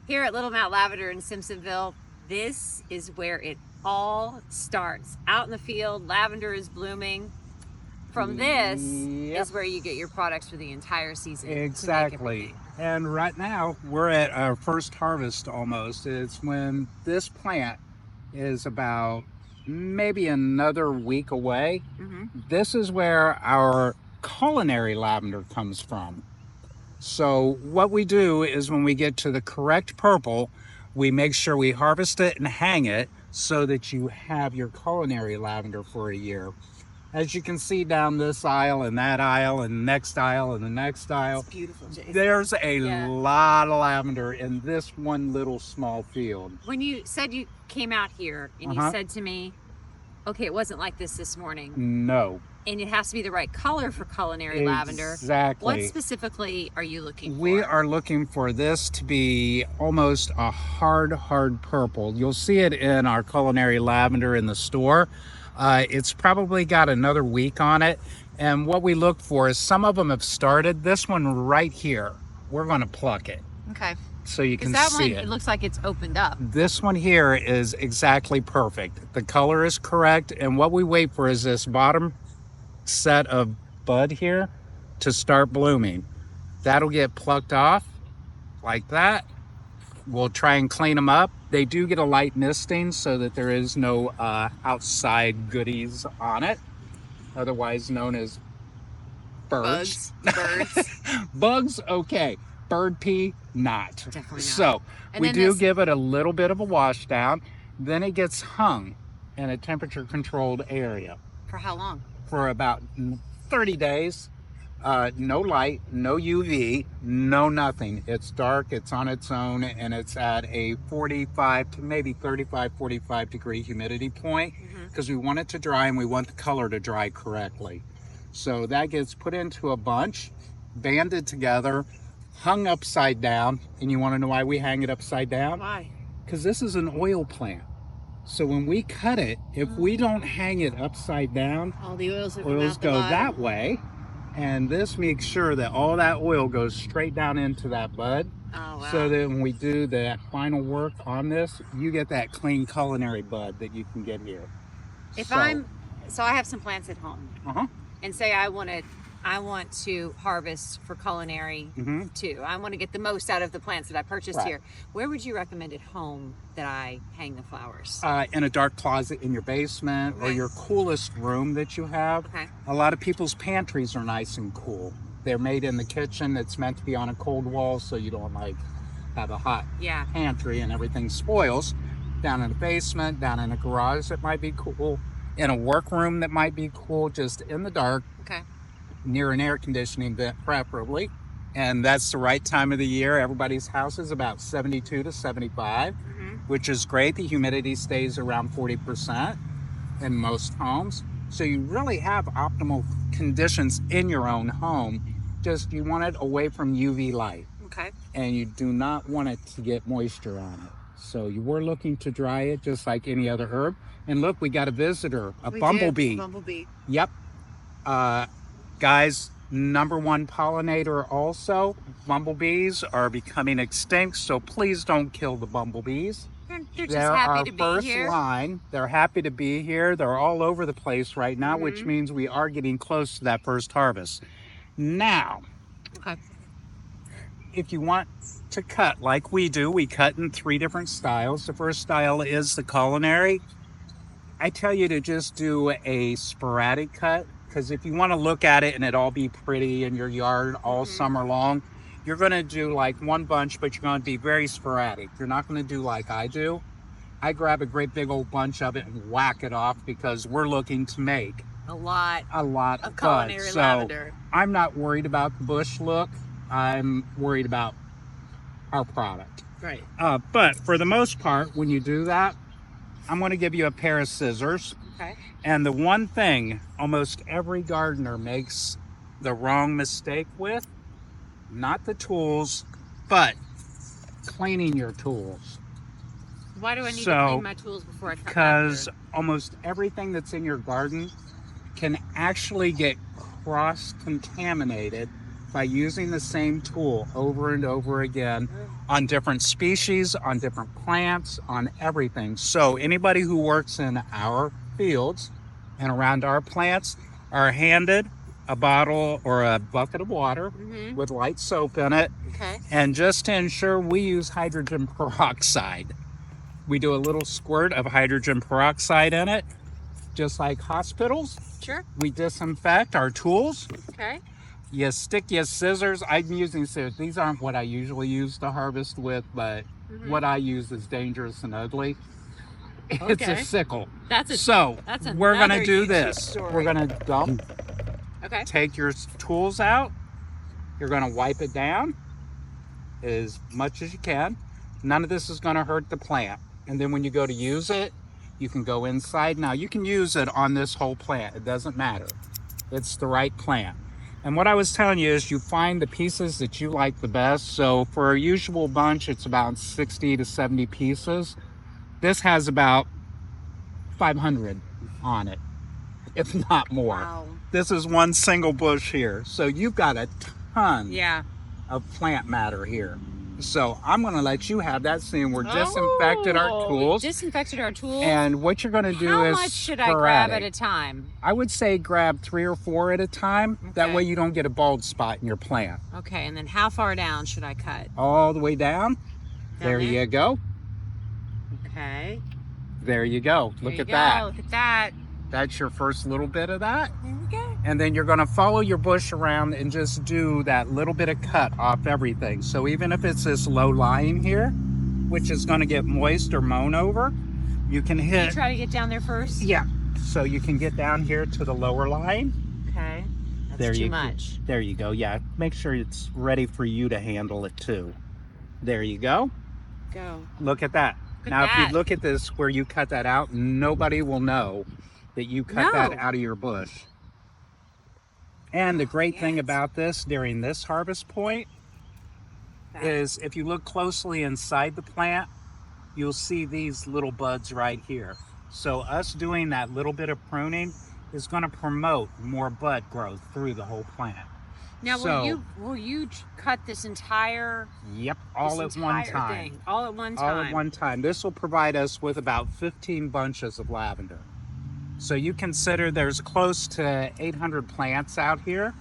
Here at Little Mount Lavender in Simpsonville, this is where it all starts. Out in the field, lavender is blooming. From this is where you get your products for the entire season. Exactly. And right now, we're at our first harvest almost. It's when this plant is about maybe another week away. This is where our culinary lavender comes from. So what we do is when we get to the correct purple, we make sure we harvest it and hang it so that you have your culinary lavender for a year. As you can see down this aisle and that aisle and the next aisle and the next aisle, it's beautiful, Jason. There's a lot of lavender in this one little small field. When you said you came out here and you said to me, okay, it wasn't like this morning. No. And it has to be the right color for culinary lavender. Exactly. What specifically are you looking for? We are looking for this to be almost a hard purple. You'll see it in our culinary lavender in the store. It's probably got another week on it. And what we look for is some of them have started. This one right here, we're going to pluck it. Okay. So you can that see one, it looks like it's opened up. This one here is exactly perfect. The color is correct. And what we wait for is this bottom set of bud here to start blooming. That'll get plucked off like that. We'll try and clean them up. They do get a light misting so that there is no outside goodies on it, otherwise known as birds. Bugs. Bugs, okay. Bird pee, not. Definitely not. So we do give it a little bit of a wash down. Then it gets hung in a temperature controlled area. For how long? For about 30 days. No light, no UV, no nothing. It's dark, it's on its own, and it's at a 45 to maybe 35, 45 degree humidity point because we want it to dry and we want the color to dry correctly. So that gets put into a bunch, banded together, hung upside down. And you want to know why we hang it upside down? Why? Because this is an oil plant. So when we cut it, if we don't hang it upside down, all the oils go that way. And this makes sure that all that oil goes straight down into that bud. Oh, wow. So that when we do the final work on this, you get that clean culinary bud that you can get here. So I have some plants at home. And say I want to harvest for culinary too. I want to get the most out of the plants that I purchased here. Where would you recommend at home that I hang the flowers? In a dark closet in your basement or your coolest room that you have. A lot of people's pantries are nice and cool. They're made in the kitchen. It's meant to be on a cold wall so you don't have a hot pantry and everything spoils. Down in the basement, down in a garage that might be cool. In a workroom that might be cool, just in the dark. Near an air conditioning vent preferably, and that's the right time of the year. Everybody's house is about 72 to 75, which is great. The humidity stays around 40% in most homes, so you really have optimal conditions in your own home. Just you want it away from UV light, and you do not want it to get moisture on it. So you were looking to dry it just like any other herb. And look, we got a visitor, a bumblebee. Yep. Guys, #1 pollinator also. Bumblebees are becoming extinct, so please don't kill the bumblebees. They're just happy to be first here. line. They're happy to be here. They're all over the place right now, which means we are getting close to that first harvest. Now, if you want to cut like we do, we cut in 3 different styles. The first style is the culinary. I tell you to just do a sporadic cut. Because if you want to look at it and it all be pretty in your yard all summer long, you're going to do like one bunch, but you're going to be very sporadic. You're not going to do like I do. I grab a great big old bunch of it and whack it off because we're looking to make a lot of culinary lavender. I'm not worried about the bush look. I'm worried about our product. Right. But for the most part, when you do that, I'm going to give you a pair of scissors. And the one thing almost every gardener makes the wrong mistake with, not the tools, but cleaning your tools. Why do I need to clean my tools before I cut? Because almost everything that's in your garden can actually get cross-contaminated by using the same tool over and over again on different species, on different plants, on everything. So anybody who works in our fields and around our plants are handed a bottle or a bucket of water with light soap in it. Okay. And just to ensure, we use hydrogen peroxide. We do a little squirt of hydrogen peroxide in it, just like hospitals. Sure. We disinfect our tools. Okay. You stick your scissors. I'm using scissors. These aren't what I usually use to harvest with, but what I use is dangerous and ugly. It's a sickle. That's we're gonna do this. Story. We're gonna dump. Okay. Take your tools out. You're gonna wipe it down as much as you can. None of this is gonna hurt the plant. And then when you go to use it, you can go inside. Now you can use it on this whole plant. It doesn't matter. It's the right plant. And what I was telling you is you find the pieces that you like the best. So for a usual bunch, it's about 60 to 70 pieces. This has about 500 on it, if not more. Wow. This is one single bush here. So you've got a ton of plant matter here. So I'm going to let you have that, seeing we're disinfected our tools. Disinfected our tools. And what you're going to do is how much should I grab at a time? I would say grab 3 or 4 at a time. Okay. That way you don't get a bald spot in your plant. Okay, and then how far down should I cut? All the way down. There you go. Okay. There you go. Look at that. Look at that. That's your first little bit of that. There we go. And then you're going to follow your bush around and just do that little bit of cut off everything. So even if it's this low lying here, which is going to get moist or mown over, you can hit. You try to get down there first? Yeah. So you can get down here to the lower line. Okay. That's too much. There you go. Yeah. Make sure it's ready for you to handle it too. There you go. Go. Look at that. Now, if you look at this where you cut that out, nobody will know that you cut that out of your bush. And the great thing about this during this harvest point is if you look closely inside the plant, you'll see these little buds right here. So us doing that little bit of pruning is going to promote more bud growth through the whole plant. Now, will you cut this entire? Yep, all at one time. Thing, all at one time. All at one time. This will provide us with about 15 bunches of lavender. So you consider there's close to 800 plants out here.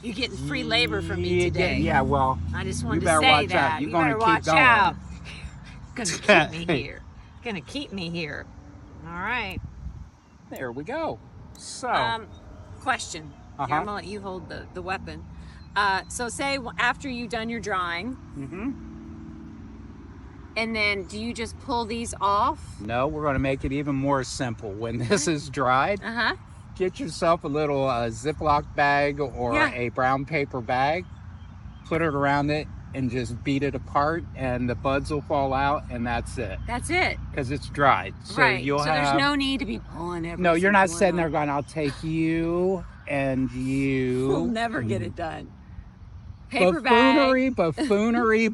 You're getting free labor from me today. Yeah, well, I just wanted to say that. You're going to keep going. Out. Gonna keep me here. Gonna keep me here. All right. There we go. So, question. Here, I'm gonna let you hold the weapon. So say after you've done your drying, and then do you just pull these off? No, we're going to make it even more simple. When this is dried, get yourself a little Ziploc bag or a brown paper bag, put it around it, and just beat it apart, and the buds will fall out, and that's it. That's it. Because it's dried. So you'll have. There's no need to be pulling everything. No, you're not sitting there going, I'll take you and you. We'll never get it done. Paper bag. Buffoonery.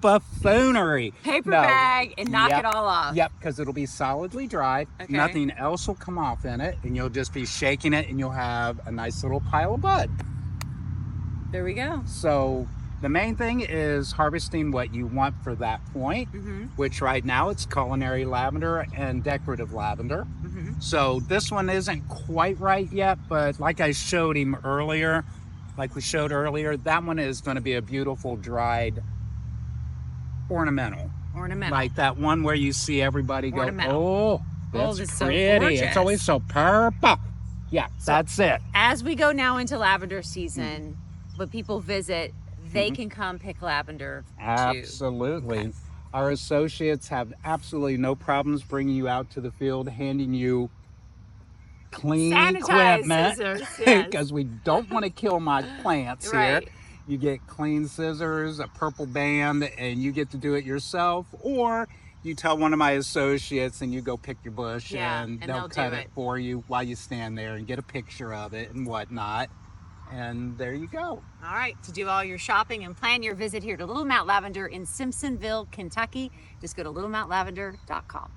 Paper bag and knock it all off. Yep, because it'll be solidly dried. Okay. Nothing else will come off in it, and you'll just be shaking it, and you'll have a nice little pile of bud. There we go. So the main thing is harvesting what you want for that point, which right now it's culinary lavender and decorative lavender. So this one isn't quite right yet, but like I showed him earlier, that one is going to be a beautiful dried ornamental. Like that one where you see everybody go, oh, that's pretty. So it's always so purple. Yeah, so that's it. As we go now into lavender season, when people visit, they can come pick lavender too. Absolutely. Okay. Our associates have absolutely no problems bringing you out to the field, handing you clean equipment, because we don't want to kill my plants here. You get clean scissors, a purple band, and you get to do it yourself, or you tell one of my associates and you go pick your bush and they'll cut it for you while you stand there and get a picture of it and whatnot. And there you go. All right, to do all your shopping and plan your visit here to Little Mount Lavender in Simpsonville, Kentucky, just go to littlemountalavender.com.